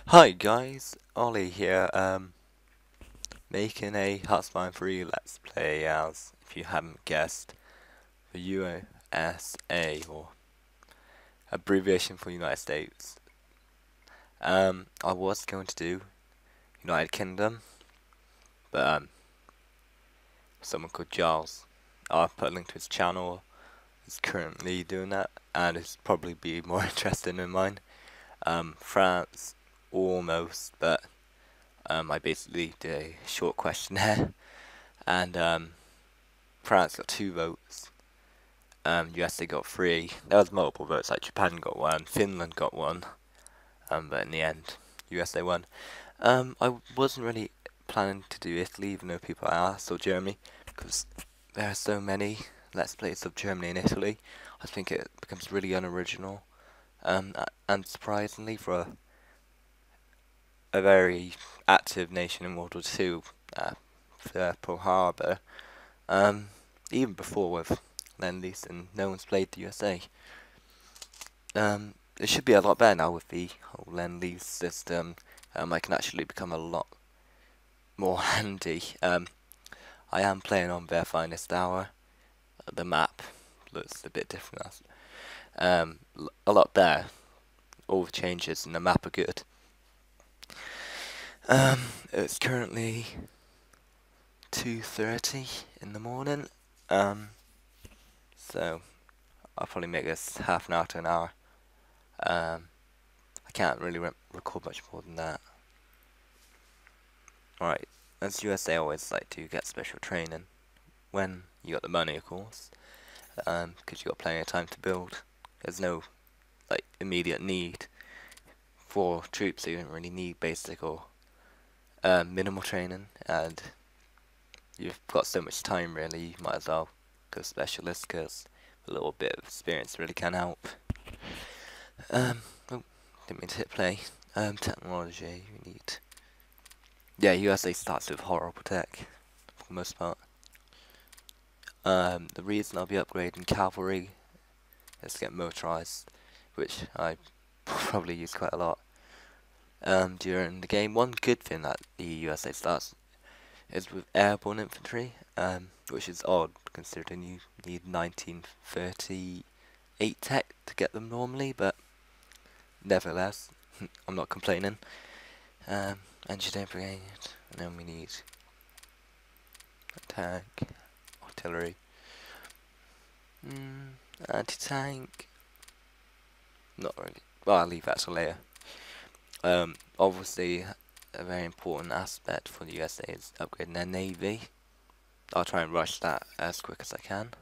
Hi guys, Ollie here, making a Hearthstone 3 Let's Play as, if you haven't guessed, the USA, or abbreviation for United States. I was going to do United Kingdom, but someone called Giles, I'll put a link to his channel, is currently doing that, and it's probably be more interesting than mine. France, almost, but I basically did a short questionnaire, and France got 2 votes. USA got 3. There was multiple votes, like Japan got 1, Finland got 1. But in the end, USA won. I wasn't really planning to do Italy, even though people asked, or Germany, because there are so many Let's Plays of Germany and Italy. I think it becomes really unoriginal. And surprisingly, for a very active nation in World War II, for Pearl Harbor, even before with Lend-Lease and no one's played the USA. It should be a lot better now with the whole Lend-Lease system. I can actually become a lot more handy. I am playing on their finest hour. The map looks a bit different. A lot better. All the changes in the map are good. It's currently 2:30 in the morning. So I'll probably make this half an hour to an hour. I can't really record much more than that. Alright, as USA always like to get special training when you got the money, of course, because you got plenty of time to build. There's no immediate need for troops, so you don't really need basic or minimal training, and you've got so much time really, you might as well go specialist, because a little bit of experience really can help. Oh, didn't mean to hit play. Technology, we need... Yeah, USA starts with horrible tech, for the most part. The reason I'll be upgrading cavalry is to get motorized, which I probably use quite a lot during the game. One good thing that the USA starts is with airborne infantry, which is odd considering you need 1938 tech to get them normally, but nevertheless, I'm not complaining. Engineer brigade, and then we need tank, artillery, anti-tank. Not really. Well, I'll leave that till later. Obviously, a very important aspect for the USA is upgrading their navy. I'll try and rush that as quick as I can.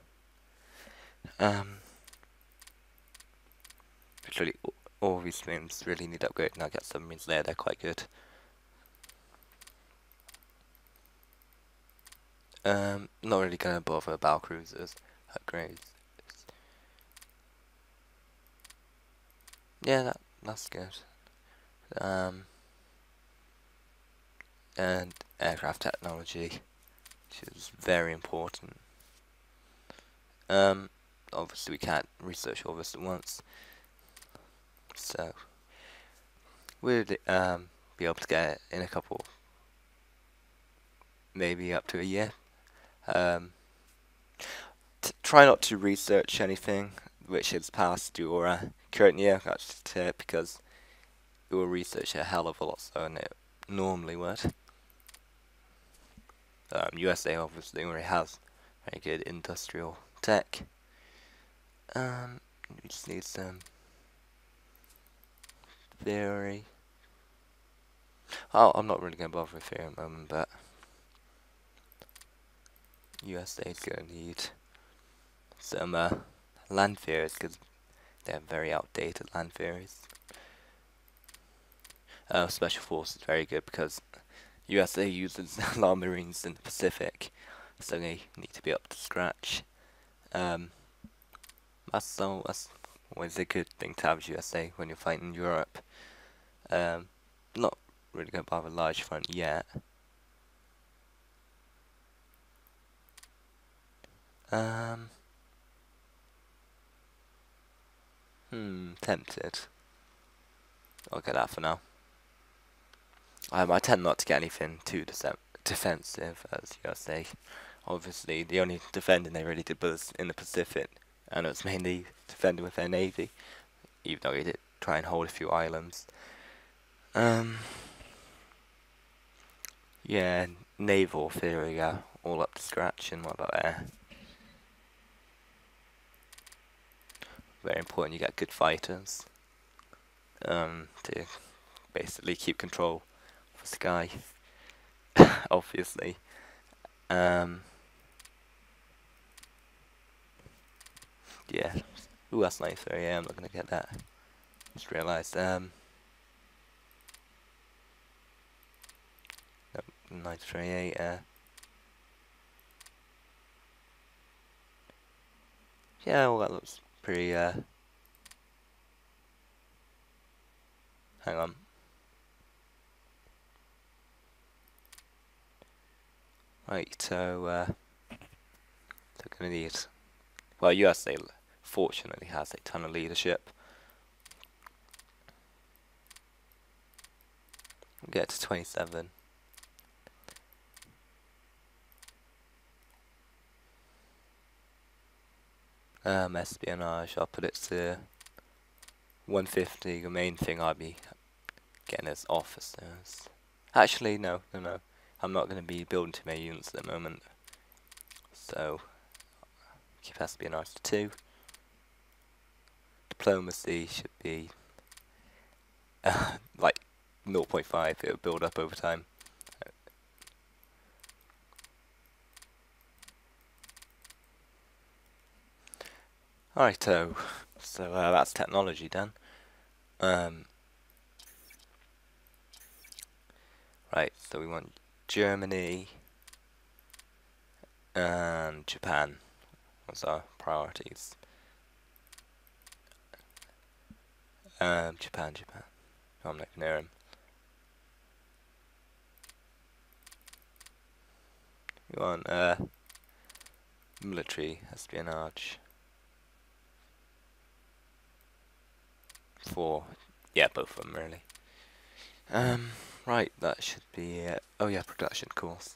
Literally, all these things really need upgrading. I'll get submarines there, they're quite good. Not really gonna bother battle cruisers upgrades. Yeah, that's good. And aircraft technology, which is very important. Obviously we can't research all this at once, so we'll be able to get it in a couple, maybe up to a year. Try not to research anything which is past your current year, that's just a tip, because it will research a hell of a lot slower than it normally would. USA obviously already has very good industrial tech. We just need some theory. Oh, I'm not really going to bother with theory at the moment, but USA is going to need some land theories, because they have very outdated land theories. Special Force is very good because USA uses a lot of Marines in the Pacific, so they need to be up to scratch. That's always a good thing to have as USA when you're fighting Europe. Not really going to bother a large front yet. Tempted. I'll get that for now. I tend not to get anything too defensive, as you say. Obviously, the only defending they really did was in the Pacific, and it was mainly defending with their navy, even though they did try and hold a few islands. Yeah, naval theory, all up to scratch. And what about air? Very important you get good fighters to basically keep control of the sky, obviously. Yeah. Ooh, that's nice. Yeah, I'm not gonna get that. Just realised. Nope, 1928. Yeah, well, that looks pretty. Hang on. Right, so they're gonna need. Well, USA fortunately has a ton of leadership. We'll get to 27. Espionage, I'll put it to 150. The main thing I'll be getting is officers. Actually, no. I'm not going to be building too many units at the moment. So, keep espionage to 2. Diplomacy should be like 0.5. It'll build up over time. Alright, so that's technology done. Right, so we want Germany and Japan as our priorities. Japan. Oh, I'm not near him. We want military espionage. 4. Yeah, both of them really. Right, that should be it. Oh yeah, production course.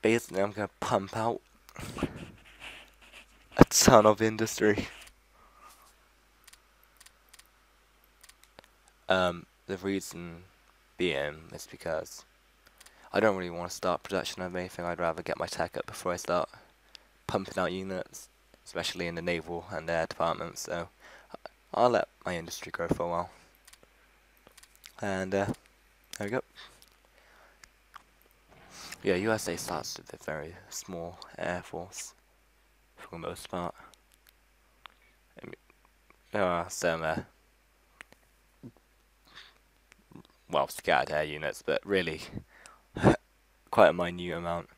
Basically, I'm gonna pump out a ton of industry. The reason being is because I don't really want to start production of anything. I'd rather get my tech up before I start pumping out units, especially in the naval and air departments. So I'll let my industry grow for a while. And there we go. Yeah, USA starts with a very small air force for the most part. I mean, there are some well, scattered air units, but really quite a minute amount.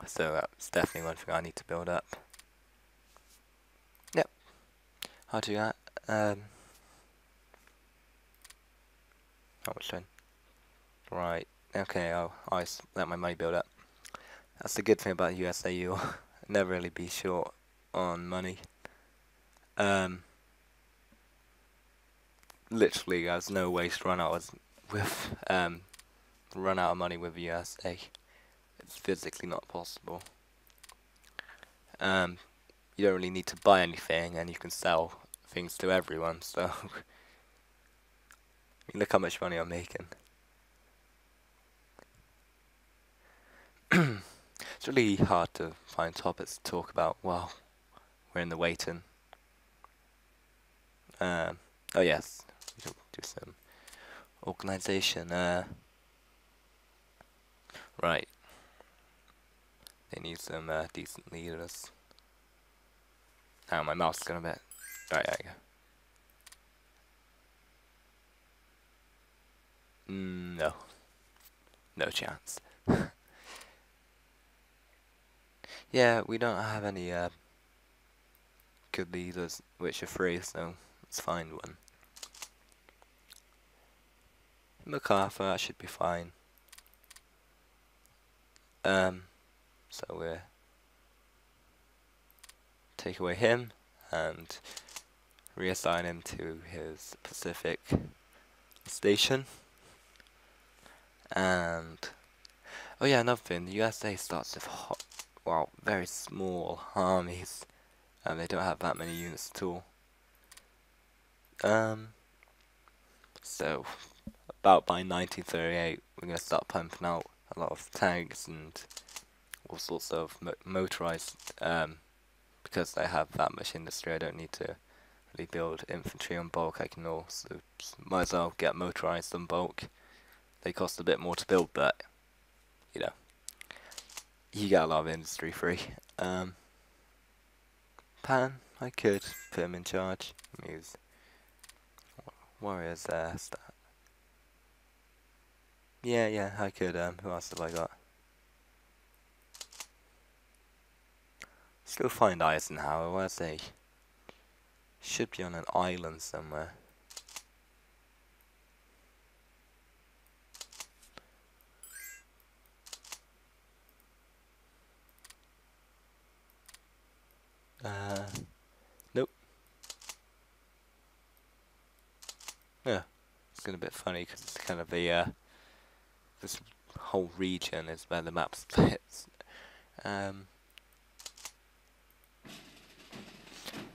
So that's definitely one thing I need to build up. Yep, I'll do that. How much then? Right, okay, I'll just let my money build up. That's the good thing about USA, you'll never really be short on money. Literally, there's no ways to run out of money with USA. It's physically not possible. You don't really need to buy anything, and you can sell things to everyone. So, look how much money I'm making. It's really hard to find topics to talk about while we're in the waiting. Oh yes, we'll do some organization. Right. They need some decent leaders. Hang on, my mouse is going a bit. Right, there you go. No. No chance. Yeah, we don't have any good leaders which are free, so let's find one. MacArthur, that should be fine. So we'll take away him and reassign him to his Pacific station. And oh yeah, another thing, the USA starts with very small armies, and they don't have that many units at all. So about by 1938, we're gonna start pumping out a lot of tanks and all sorts of motorized. Because I have that much industry, I don't need to really build infantry on bulk. I can also might as well get motorized on bulk. They cost a bit more to build, but you know, you get a lot of industry free. Pan, I could put him in charge. Use warriors there. Yeah, I could. Who else have I got? Let's go find Eisenhower. Where's he? Should be on an island somewhere. Nope. Yeah, it's getting a bit funny because it's kind of a this whole region is where the map splits.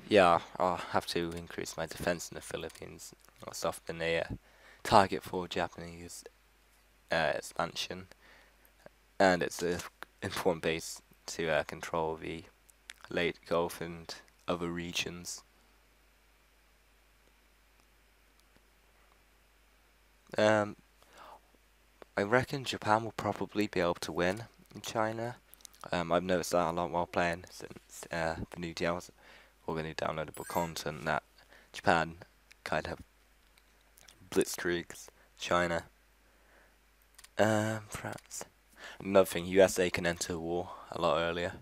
Yeah, I'll have to increase my defense in the Philippines. It's often a target for Japanese expansion, and it's an important base to control the Lake Gulf and other regions. I reckon Japan will probably be able to win in China. I've noticed that a lot while playing since the new DLs or the new downloadable content that Japan kind of blitzkrieg's China. France. Another thing, USA can enter war a lot earlier.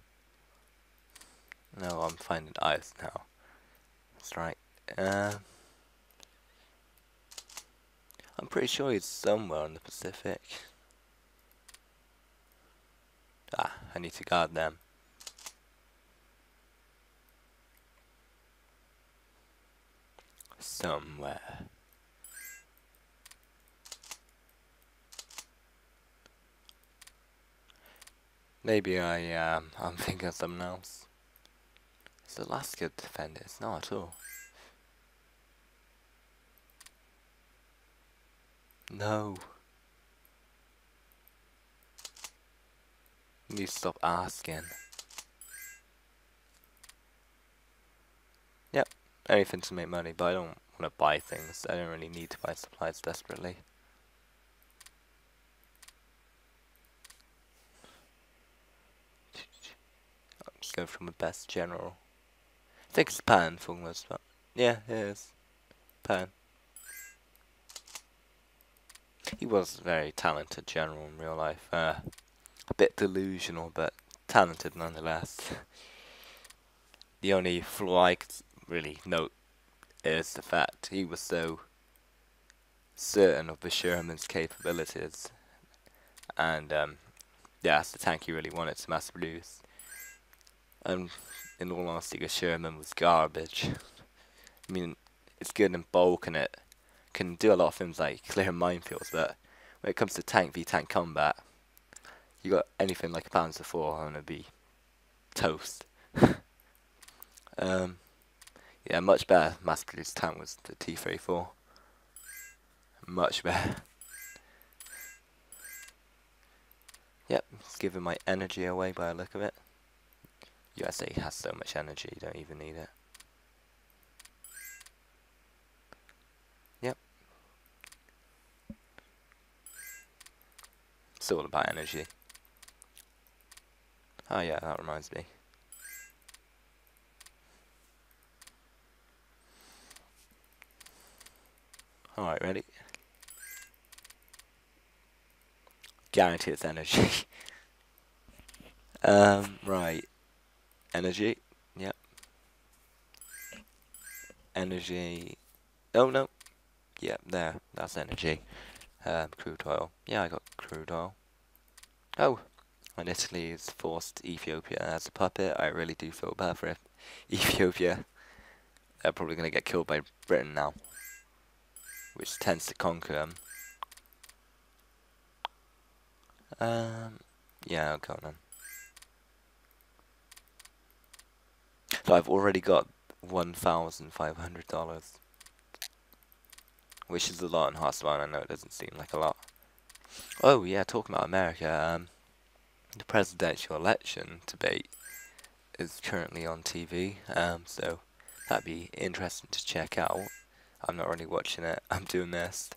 No, I'm finding ice now. That's right. I'm pretty sure he's somewhere in the Pacific. I need to guard them. Somewhere. Maybe I'm thinking of something else. Is Alaska defended? It's not at all. No. You need to stop asking. Yep, anything to make money, but I don't want to buy things. I don't really need to buy supplies desperately. Let's go from the best general. I think it's Pan for the most part. Yeah, it is. Pan. He was a very talented general in real life. A bit delusional, but talented nonetheless. The only flaw I could really note is the fact he was so certain of the Sherman's capabilities, and yeah, it's the tank he really wanted to mass produce. And in all honesty, the Sherman was garbage. I mean, it's good in bulk and it can do a lot of things like clear minefields, but when it comes to tank v tank combat, you got anything like a Panzer IV and it'd be toast. Yeah, much better mass-produced tank was the T-34. Much better. Yep, it's giving my energy away by the look of it. USA has so much energy, you don't even need it. Yep. It's all about energy. Oh yeah, that reminds me. Alright, ready? Guarantee it's energy. Right. Energy. Yep. Energy. Oh no. Yep, there. That's energy. Crude oil. Yeah, I got crude oil. Oh. And Italy's forced Ethiopia as a puppet. I really do feel bad for Ethiopia. they're probably going to get killed by Britain now, which tends to conquer them. Yeah, I'll go then. So I've already got $1,500, which is a lot in Hearthstone. I know it doesn't seem like a lot. Oh yeah, talking about America, the presidential election debate is currently on TV, so that'd be interesting to check out. I'm not really watching it, I'm doing this,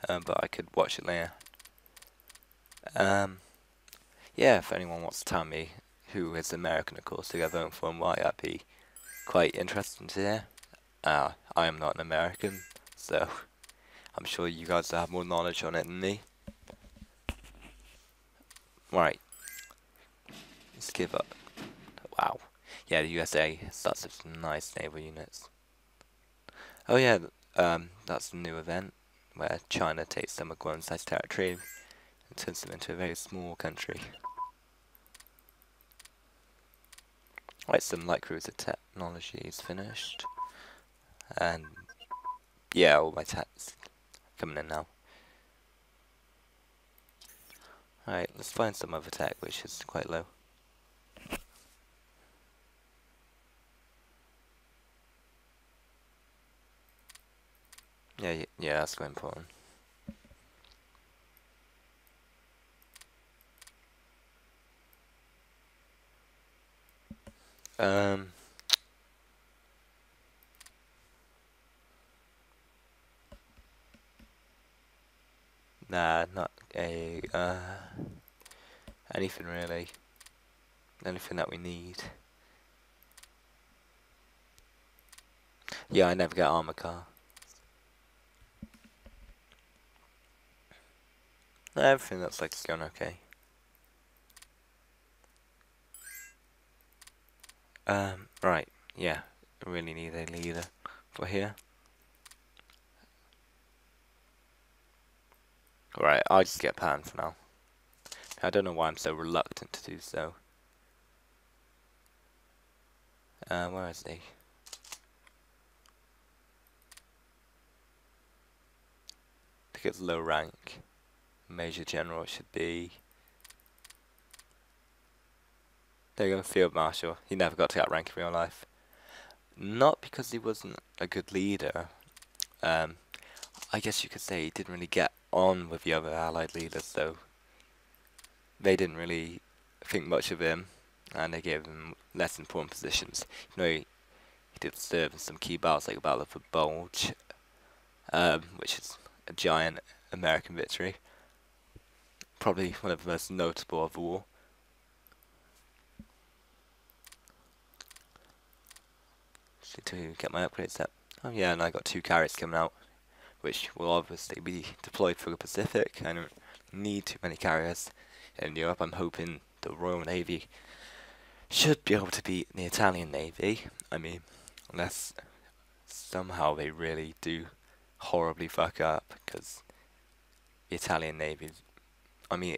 but I could watch it later. Yeah, if anyone wants to tell me who is American, of course, who they're voting for and why, that'd be quite interesting to hear. I am not an American, so I'm sure you guys have more knowledge on it than me. Right, let's give up. Wow. Yeah, the USA has got such nice naval units. Oh yeah, that's a new event where China takes some of Guangzhou's territory and turns them into a very small country. Right, some light cruiser technology is finished. And yeah, all my techs coming in now. Alright, let's find some other tech which is quite low. Yeah, that's quite important. Nah, not anything really. Anything that we need. Yeah, I never get armor car. No, everything looks like it's going okay. Right, yeah, I really need a leader for here. Alright, I'll just get Pan for now. I don't know why I'm so reluctant to do so. Where is he? I think it's low rank. Major General it should be. There you go, Field Marshal. He never got to that rank in real life. Not because he wasn't a good leader. I guess you could say he didn't really get on with the other allied leaders, so they didn't really think much of him, and they gave him less important positions. You know, he did serve in some key battles like the Battle of the Bulge, which is a giant American victory. Probably one of the most notable of the war. To get my upgrades up. Oh yeah, and I got 2 carriers coming out, which will obviously be deployed for the Pacific. I don't need too many carriers in Europe. I'm hoping the Royal Navy should be able to beat the Italian Navy. I mean, unless somehow they really do horribly fuck up, because the Italian Navy, I mean,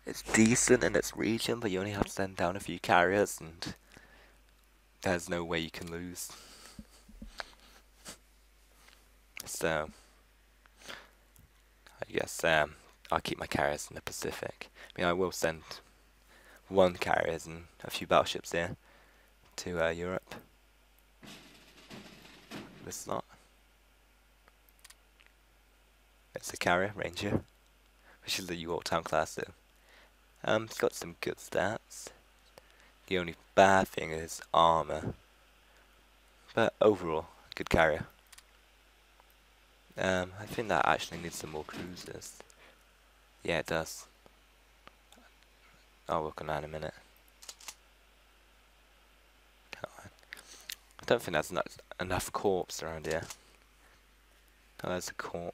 it's decent in its region, but you only have to send down a few carriers, and there's no way you can lose. So, I guess I'll keep my carriers in the Pacific. I mean, I will send 1 carriers and a few battleships there to Europe. This lot. It's a carrier, Ranger, which is the Yorktown class though. It's got some good stats. The only bad thing is armor. But overall, good carrier. I think that actually needs some more cruisers. Yeah, it does. I'll work on that in a minute. Come on. I don't think there's enough corps around here. Oh, there's a corps.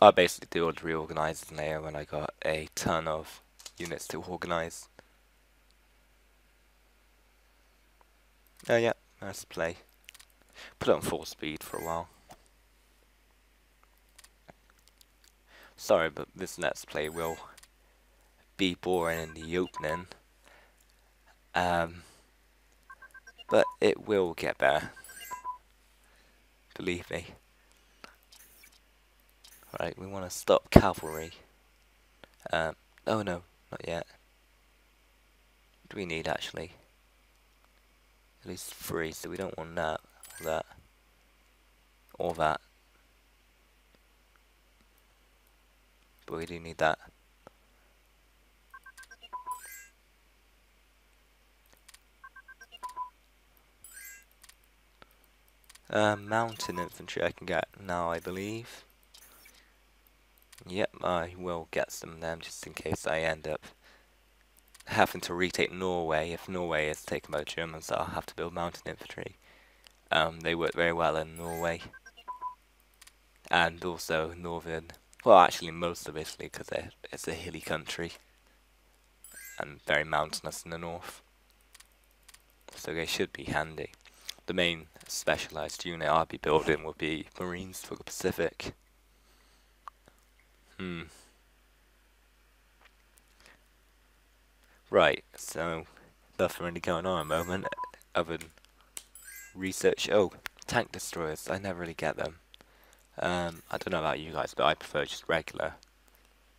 I basically do all the reorganizing there when I got a ton of units to organize. Oh yeah, let's play. Put it on full speed for a while. Sorry, but this Let's Play will be boring in the opening. but it will get better. Believe me. Right, we want to stop cavalry. Oh no, not yet. What do we need actually? At least 3, so we don't want that, or that, or that. But we do need that. Mountain infantry I can get now, I believe. Yep, I will get some of them just in case I end up having to retake Norway. If Norway is taken by the Germans, I'll have to build mountain infantry. They work very well in Norway. And also northern, well actually most of Italy, because it's a hilly country. And very mountainous in the north. So they should be handy. The main specialised unit I'll be building will be Marines for the Pacific. Right, so nothing really going on at the moment other than research. Oh, tank destroyers, I never really get them. I don't know about you guys, but I prefer just regular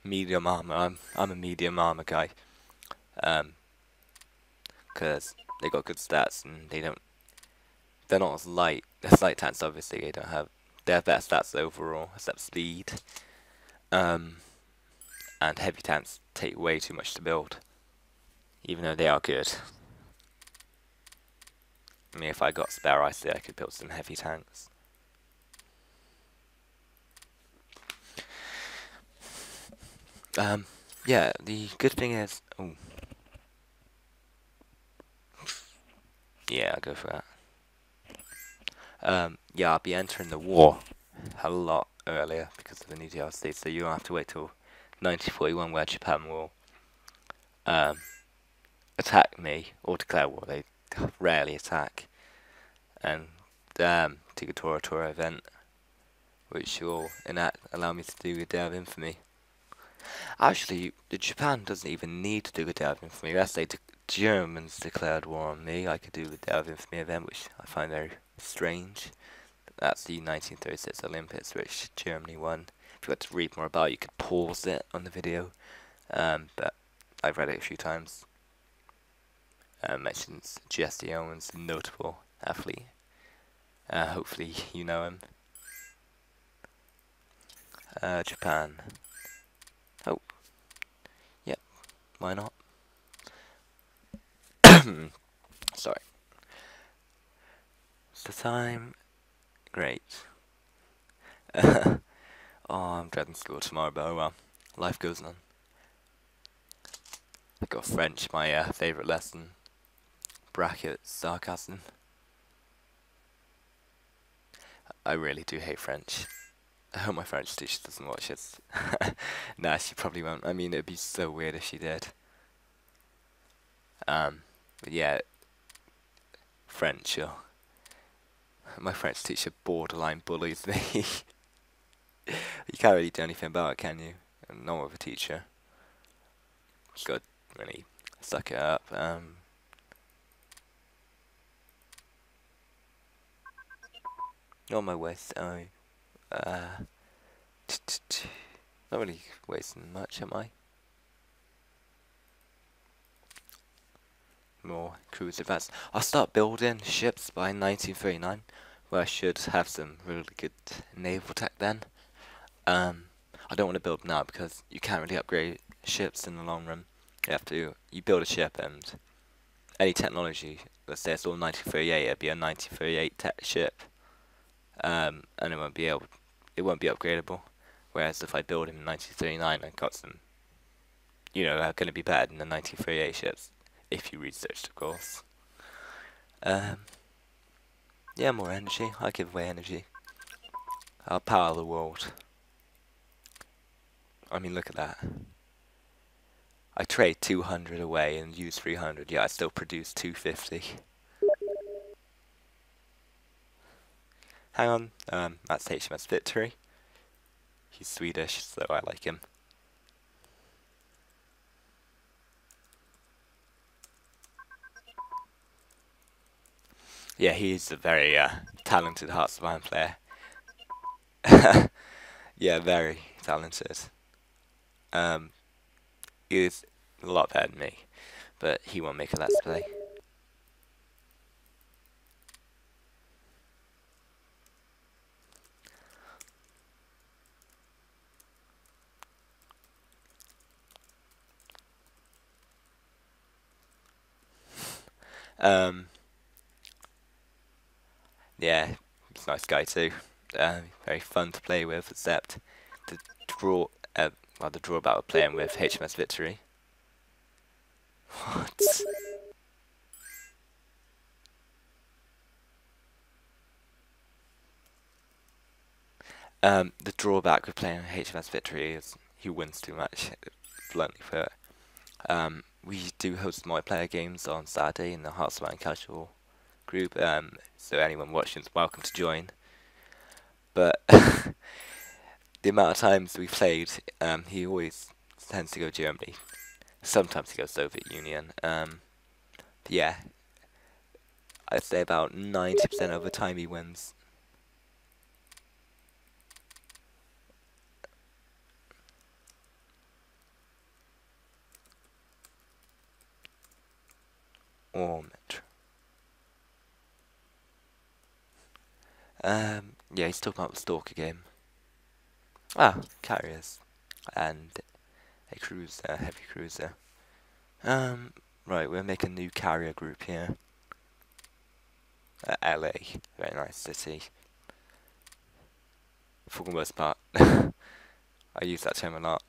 medium armor. I'm a medium armor guy. Because they got good stats and they're not as light. As light tanks, obviously, they have better stats overall, except speed. And heavy tanks take way too much to build, even though they are good. I mean, if I got spare ice, I could build some heavy tanks. Yeah, the good thing is, oh, yeah, I'll go for that. Yeah, I'll be entering the war a lot earlier because of the new DLC, so you don't have to wait till 1941 where Japan will attack me or declare war. They rarely attack. And take a Tora event, which will allow me to do a Day of Infamy. Actually, Japan doesn't even need to do a Day of Infamy. Let's say the Germans declared war on me, I could do the Day of Infamy event, which I find very strange. That's the 1936 Olympics, which Germany won. If you want to read more about it, you could pause it on the video. But I've read it a few times. Mentions Jesse Owens, a notable athlete. Hopefully you know him. Japan. Oh. Yep. Why not? Sorry. It's the time. Great. Oh, I'm dreading school tomorrow, but oh well. Life goes on. I got French, my favourite lesson. Brackets, sarcasm. I really do hate French. I hope my French teacher doesn't watch this. Nah, she probably won't. I mean, it'd be so weird if she did. But yeah, French. My French teacher borderline bullies me. You can't really do anything about it, can you? Not with a teacher. Just gotta really suck it up. Not my waist. Not really wasting much, am I? More cruise advance. I'll start building ships by 1939, where I should have some really good naval tech then. I don't want to build now because you can't really upgrade ships in the long run. You build a ship and any technology, let's say it's all 1938, it'd be a 1938 tech ship. And it won't be upgradable. Whereas if I build in 1939, I got some, are going to be better than the 1938 ships, if you researched, of course. Yeah, more energy. I give away energy. I'll power the world. I mean, look at that. I trade 200 away and use 300. Yeah, I still produce 250. Hang on. That's HMS Victory. He's Swedish, so I like him. Yeah, he's a very talented Hearts of Iron player. Yeah, very talented. Um, he is a lot better than me, but he won't make a Let's Play. Um, yeah, he's a nice guy too. Very fun to play with, except the draw. Well, the drawback of playing with HMS Victory. What? The drawback with playing HMS Victory is he wins too much. Bluntly put. We do host multiplayer games on Saturday in the Hearts of Iron Casual group. So anyone watching is welcome to join. But the amount of times we played, he always tends to go Germany. Sometimes he goes Soviet Union. Yeah, I'd say about 90% of the time he wins. Or Metro. Yeah, he's talking about the Stalker game. Ah, carriers. And a cruiser, heavy cruiser. Right, we'll make a new carrier group here. LA, very nice city. For the most part. I use that term a lot.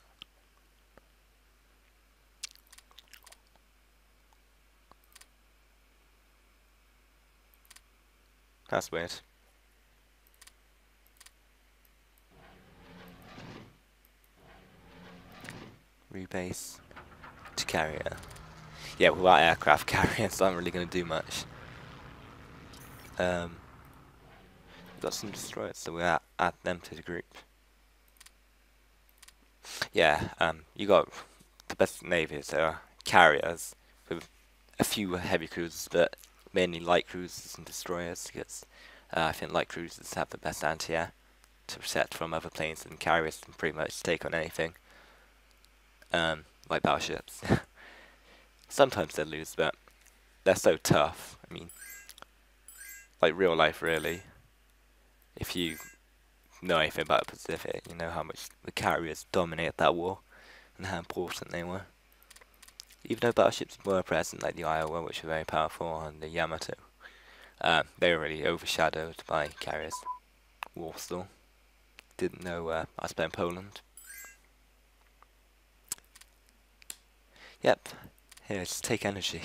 That's weird. Rebase to carrier. Yeah, without aircraft carriers aren't really going to do much. We've got some destroyers, so we'll add them to the group. Yeah, you got the best navies are carriers with a few heavy cruisers, but mainly light cruisers and destroyers, because I think light cruisers have the best anti-air to protect from other planes, and carriers can pretty much take on anything. Like battleships. Sometimes they lose, but they're so tough. I mean, like real life, really. If you know anything about the Pacific, you know how much the carriers dominated that war and how important they were. Even though battleships were present, like the Iowa, which were very powerful, and the Yamato, they were really overshadowed by carriers. Warsaw. Didn't know I was playing Poland. Yep. Here, just take energy.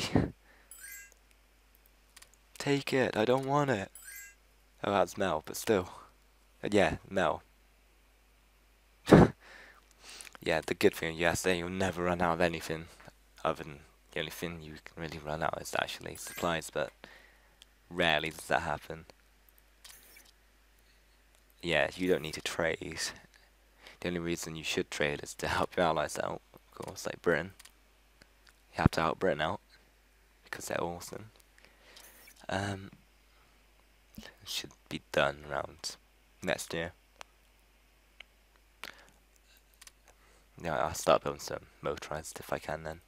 Take it, I don't want it. Oh, that's Mel, but still. Yeah, Mel. Yeah, the good thing, yes, you'll never run out of anything. Other than the only thing you can really run out is actually supplies, but rarely does that happen. Yeah, you don't need to trade. The only reason you should trade is to help your allies out, of course, like Britain. You have to help Britain out, because they're awesome. It should be done around next year. Yeah, I'll start building some motorized if I can then.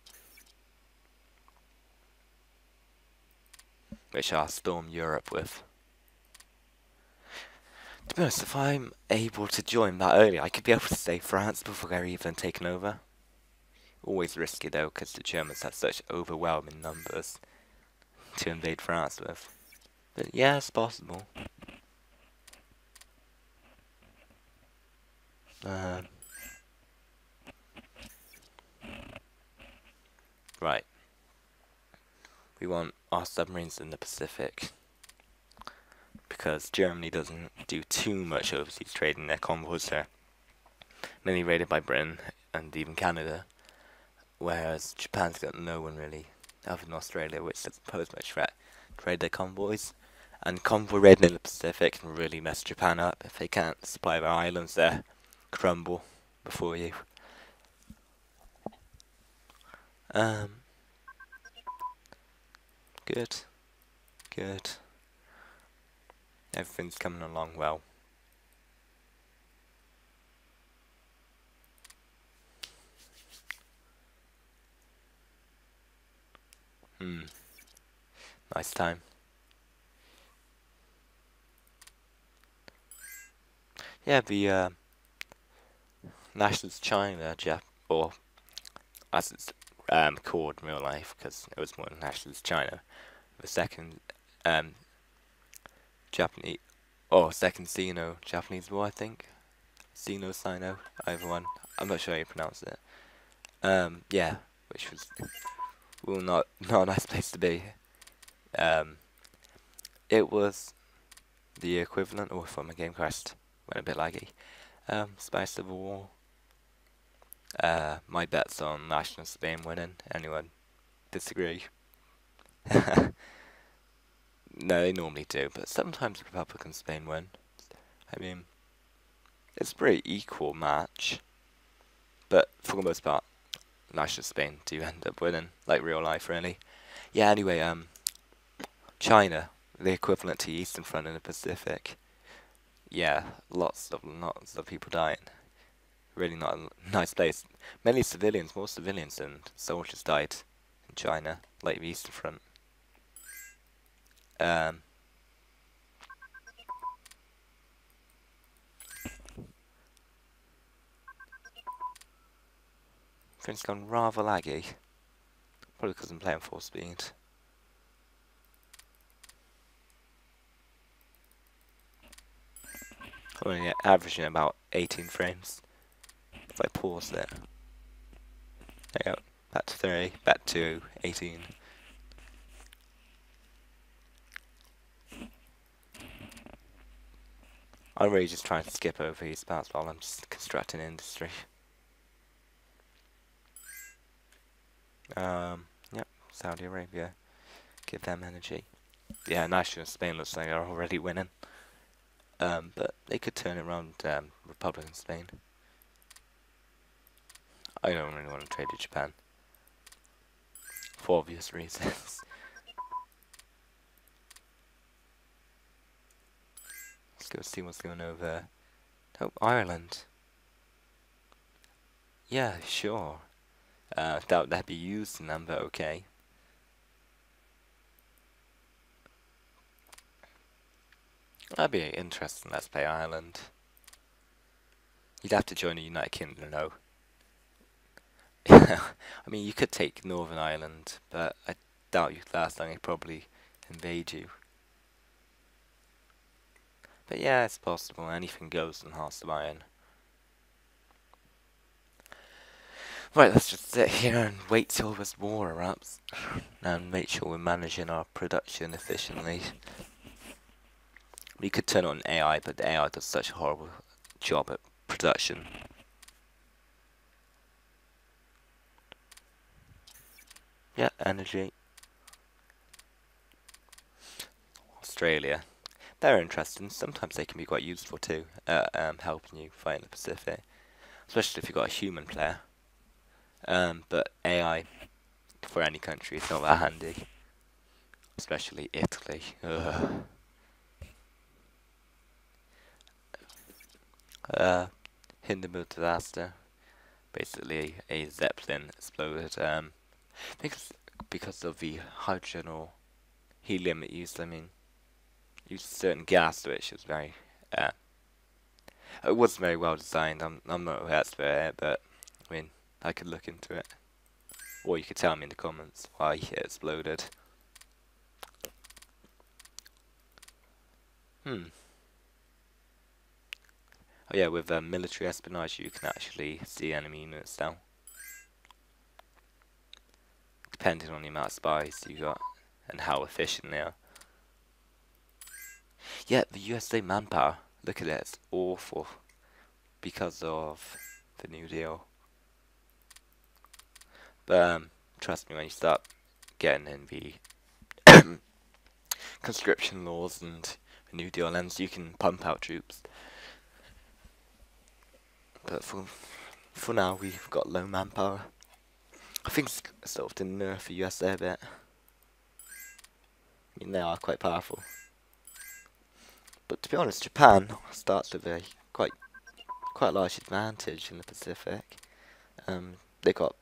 Which I'll storm Europe with. To be honest, if I'm able to join that early, I could be able to save France before they're even taken over. Always risky though, because the Germans have such overwhelming numbers to invade France with. But yeah, it's possible. Right. We want our submarines in the Pacific. Because Germany doesn't do too much overseas trading. Their convoys are mainly raided by Britain and even Canada. Whereas Japan's got no one really, other than Australia, which doesn't pose much threat, to raid their convoys. And convoy raiding in the Pacific can really mess Japan up if they can't supply their islands there. Crumble before you. Good. Good. Everything's coming along well. Nice time. Yeah, the Nationals China, or as it's called in real life, because it was more than Nationals China. The second Japanese, or second Sino-Japanese War, I think. Sino, either one. I'm not sure how you pronounce it. Yeah, which was not a nice place to be. It was the equivalent, or if my game crashed, went a bit laggy. Spy Civil War. My bet's on National Spain winning. Anyone disagree? No, they normally do, but sometimes Republican Spain win. I mean, it's a pretty equal match, but for the most part, National Spain do end up winning, like real life, really. Yeah. Anyway, China, the equivalent to Eastern Front in the Pacific. Yeah, lots of people dying. Really not a nice place. Many civilians, more civilians than soldiers died in China, like the Eastern Front. Things gone rather laggy. Probably because I'm playing full speed. I'm only averaging about 18 frames. If I pause it. There you go. Back to 3, back to 18. I'm really just trying to skip over these parts while I'm just constructing industry. Yep, Saudi Arabia. Give them energy. Yeah, National Spain looks like they're already winning. But they could turn it around, Republican Spain. I don't really want to trade with Japan. For obvious reasons. Let's go see what's going over there. Oh, Ireland. Yeah, sure. Doubt that'd be used in them, but okay. That'd be interesting. Let's play Ireland. You'd have to join the United Kingdom, though. I mean, you could take Northern Ireland, but I doubt you last time they'd probably invade you. But yeah, it's possible. Anything goes in Hearts of Iron. Right, let's just sit here and wait till this war erupts and make sure we're managing our production efficiently. We could turn on AI, but the AI does such a horrible job at production. Yeah, energy. Australia. They're interesting. Sometimes they can be quite useful too, helping you fight in the Pacific. Especially if you've got a human player. But AI, for any country, is not that handy. Especially Italy. Hindenburg disaster. Basically, a Zeppelin exploded. Because of the hydrogen or helium it used. I mean, used a certain gas which was very. It was very well designed. I'm not an expert, but I mean, I could look into it. Or you could tell me in the comments why it exploded. Oh yeah, with military espionage you can actually see enemy units now. Depending on the amount of spies you got and how efficient they are. Yeah, the USA manpower, look at it, it's awful because of the New Deal. But trust me, when you start getting in the conscription laws and the New Deal ends, you can pump out troops. But for now, we've got low manpower. I think it's sort of to nerf the USA a bit. I mean, they are quite powerful. But to be honest, Japan starts with a quite large advantage in the Pacific. They got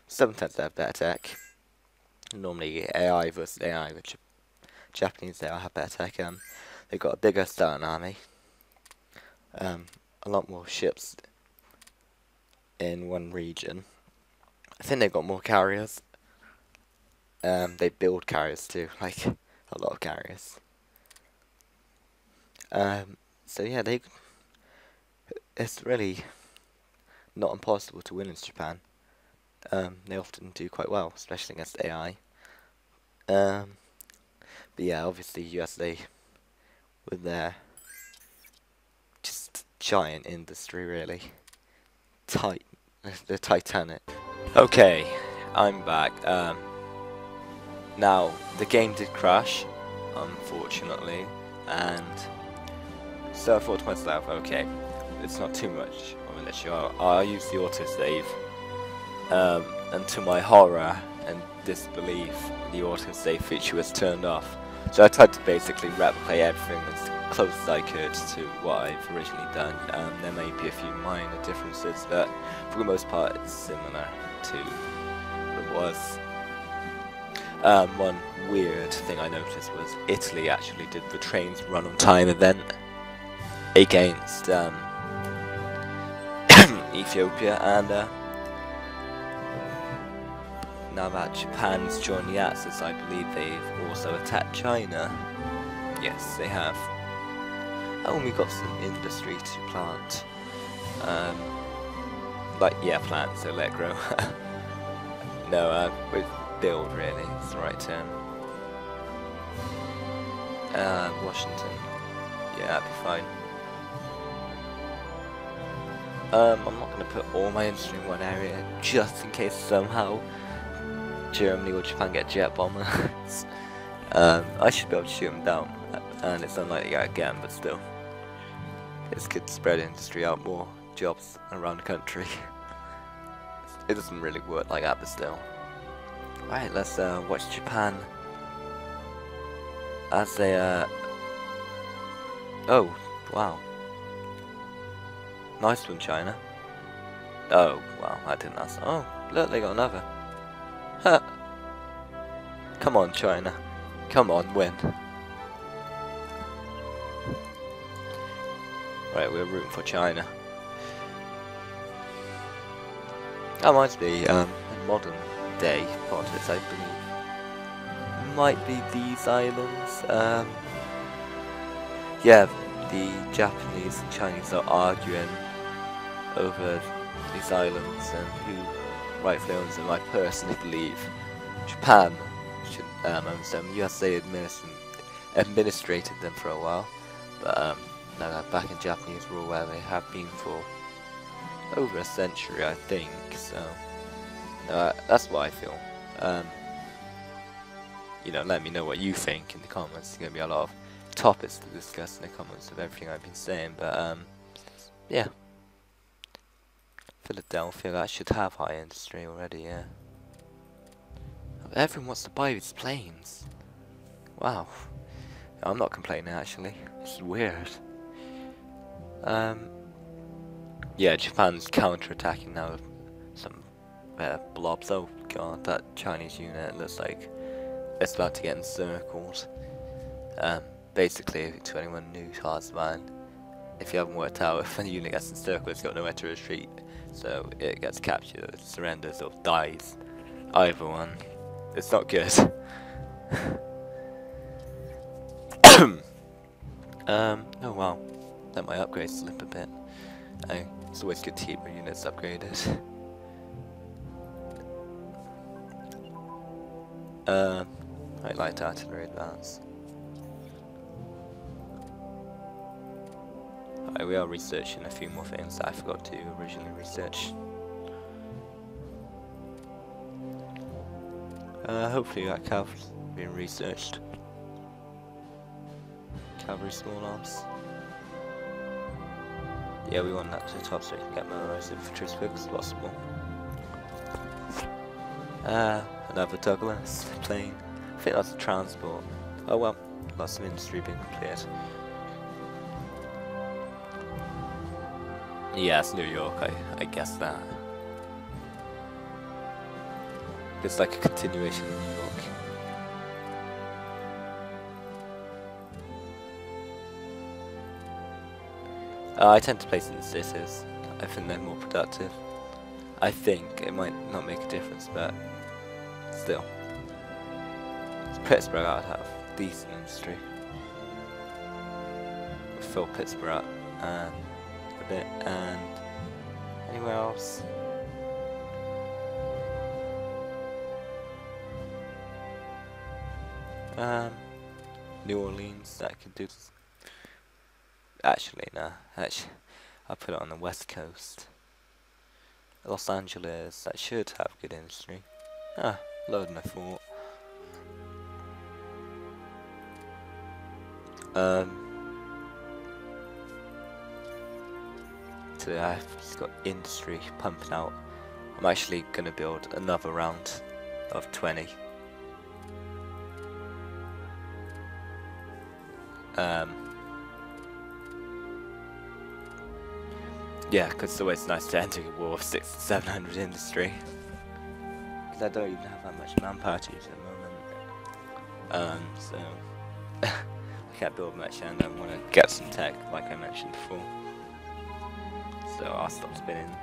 7 times they have better tech. Normally AI versus AI, which Japanese AI have better tech. They got a bigger starting army. A lot more ships in one region. I think they got more carriers. They build carriers too, like a lot of carriers. So yeah, it's really not impossible to win in Japan. They often do quite well, especially against AI. But yeah, obviously USA with their just giant industry, really. The Titanic. Okay, I'm back. Now, the game did crash, unfortunately, and so I thought to myself, okay, it's not too much of an issue. I'll use the autosave. And to my horror and disbelief, the autosave feature was turned off. So I tried to basically replicate everything as close as I could to what I've originally done. There may be a few minor differences, but for the most part it's similar to what it was. One weird thing I noticed was Italy actually did the trains run on time event against Ethiopia, and now that Japan's joined the Axis, I believe they've also attacked China. Yes, they have. Oh, and we got some industry to plant. Plant, so let grow. No, with build, really, it's the right term. Washington. Yeah, that'd be fine. I'm not going to put all my industry in one area, just in case somehow Germany or Japan get jet bombers. I should be able to shoot them down, and it's unlikely I can, but still. It's good to spread industry out, more jobs around the country. It doesn't really work like that, but still. Right, let's watch Japan as they oh, wow. Nice one, China. Oh, wow, I didn't ask. Oh, look, they got another. Huh. Come on, China. Come on, win. Right, we're rooting for China. That reminds me, in modern day politics, I believe, might be these islands. Yeah, the Japanese and Chinese are arguing over these islands and who rightfully owns them. I personally believe Japan should owns them. USA administrated them for a while, but now they're back in Japanese rule, where they have been for over a century, I think. So that's what I feel. Let me know what you think in the comments. There's gonna be a lot of topics to discuss in the comments of everything I've been saying, but yeah. Philadelphia, that should have high industry already, yeah. Everyone wants to buy these planes. Wow. I'm not complaining, actually. It's weird. Yeah, Japan's counter-attacking now with some blobs. Oh god, that Chinese unit looks like it's about to get encircled. Basically, to anyone new to Hearthstone, if you haven't worked out, if a unit gets encircled, it's got nowhere to retreat. So it gets captured, surrenders, or dies. Either one. It's not good. Oh wow. Let my upgrades slip a bit. It's always good to keep your units upgraded. Light artillery advance. We are researching a few more things that I forgot to originally research. Hopefully that cavalry's been researched. Cavalry small arms. Yeah, we want that to the top so we can get motorized infantry as quick as possible. Another turbulent plane. I think that's a transport. Oh well, lots of industry being completed. Yeah, it's New York, I guess that. It's like a continuation of New York. I tend to place it in cities. I think they're more productive. I think it might not make a difference, but still. Pittsburgh I'd have decent industry. Fill Pittsburgh up a bit, and anywhere else? New Orleans, that could do. Actually, nah. Actually, I'll put it on the west coast. Los Angeles, that should have good industry. Lower than I thought. Today I've just got industry pumping out. I'm actually gonna build another round of 20. Yeah, because it's always nice to enter a war of 600 to 700 industry. Because I don't even have that much manpower to use at the moment. So I can't build much, and I want to get some tech, like I mentioned before. So I'll stop spinning.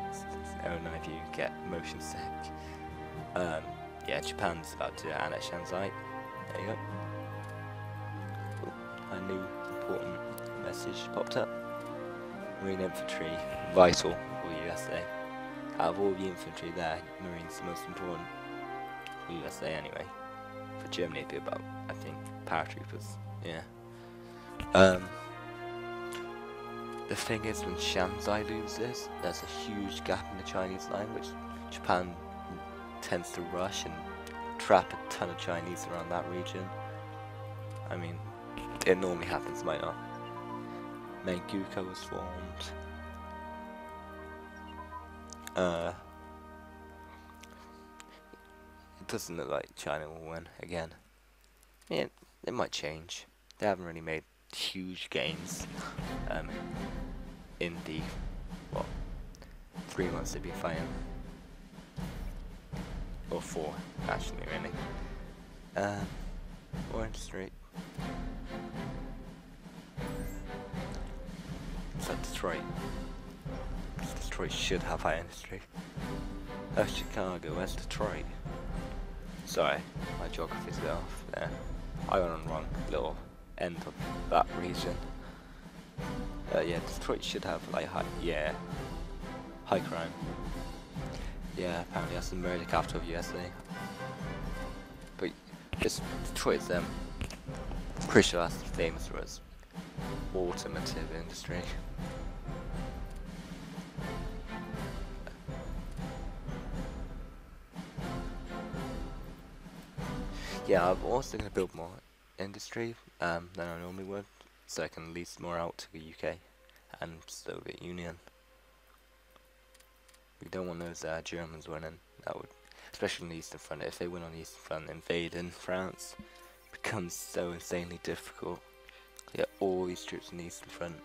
Oh, none of you get motion sick. Yeah, Japan's about to annex Shanzai. There you go. Ooh, a new important message popped up. Marine infantry, vital for USA. Out of all the infantry there, Marine's the most important for USA anyway. For Germany it'd be about, I think, paratroopers. Yeah. The thing is, when Shanzai loses, there's a huge gap in the Chinese line, which Japan tends to rush and trap a ton of Chinese around that region. I mean, it normally happens, might not. Menguko was formed. It doesn't look like China will win again. Yeah, it might change. They haven't really made huge gains in the 3 months they've been fighting, or 4 actually, really. Orange Street. So Detroit. Detroit should have high industry. Oh, Chicago, where's Detroit? Sorry, my geography's a bit off there. I went on the wrong little end of that region. Yeah, Detroit should have like high crime. Yeah, apparently that's the murder capital of USA. But Detroit's pretty sure that's famous for its automotive industry. Yeah, I'm also going to build more industry than I normally would, so I can lease more out to the UK and Soviet Union. We don't want those Germans winning. That would, especially on the Eastern Front. If they win on the Eastern Front, invading France becomes so insanely difficult. Get all these troops on the Eastern Front.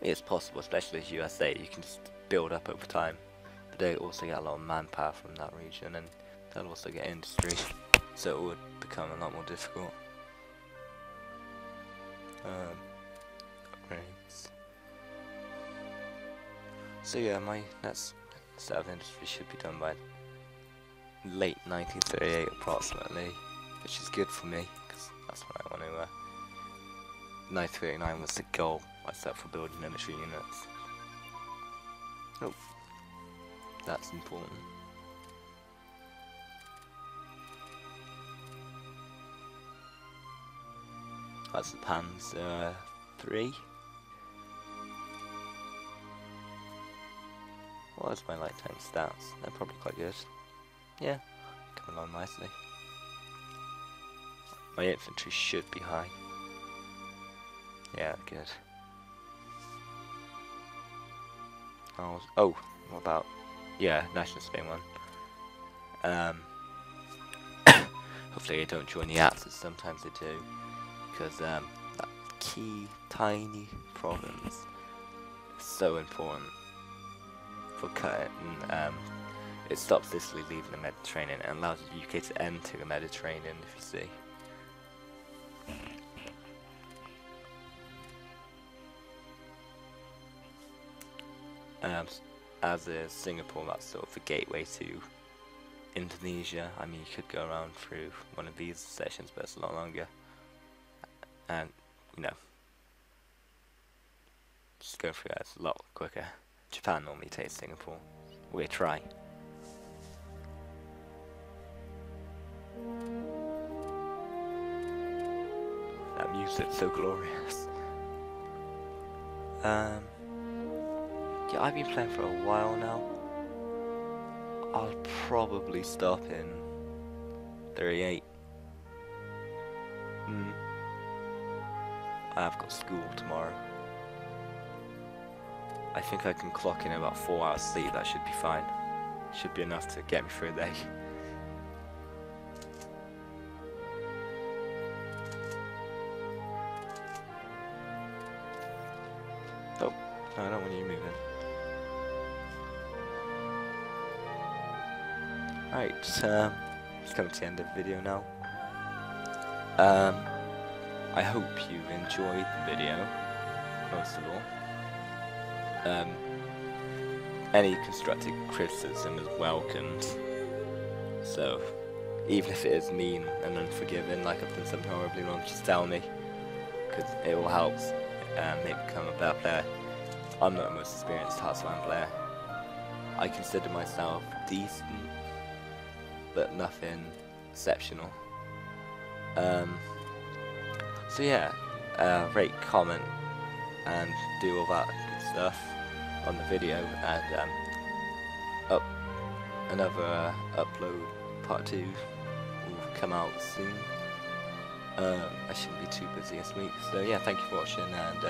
It's possible, especially as USA. You can just build up over time, but they also get a lot of manpower from that region, and they'll also get industry, so it would become a lot more difficult. Upgrades. So yeah, my next set of industry should be done by late 1938 approximately, which is good for me, because that's what I want to 1939 was the goal I set for building military units. Oh, that's important. That's the Panzer 3. What is my lifetime stats? They're probably quite good. Yeah, coming along nicely. My infantry should be high. Yeah, good. Oh, what about? Yeah, National Spain one. Hopefully they don't join the Axis. Sometimes they do, because that key, tiny problems. So important for cutting. It stops Italy leaving the Mediterranean and allows the UK to enter the Mediterranean, if you see. As is Singapore, that's sort of the gateway to Indonesia. I mean, you could go around through one of these sections, but it's a lot longer. And, you know, just going through that, it's a lot quicker. Japan normally takes Singapore. We'll try. That music's so glorious. Yeah, I've been playing for a while now. I'll probably stop in 38. I've got school tomorrow. I think I can clock in about 4 hours sleep. That should be fine. Should be enough to get me through the day. Oh, no, I don't want you moving. Right, it's coming to the end of the video now. I hope you enjoyed the video, most of all. Any constructive criticism is welcomed. So, even if it is mean and unforgiving, like I've done something horribly wrong, just tell me, because it all helps me become a better player. I'm not the most experienced Hearthstone player. I consider myself decent, but nothing exceptional. So yeah, rate, comment, and do all that good stuff on the video, and another upload part 2 will come out soon. I shouldn't be too busy this week, so yeah, thank you for watching, and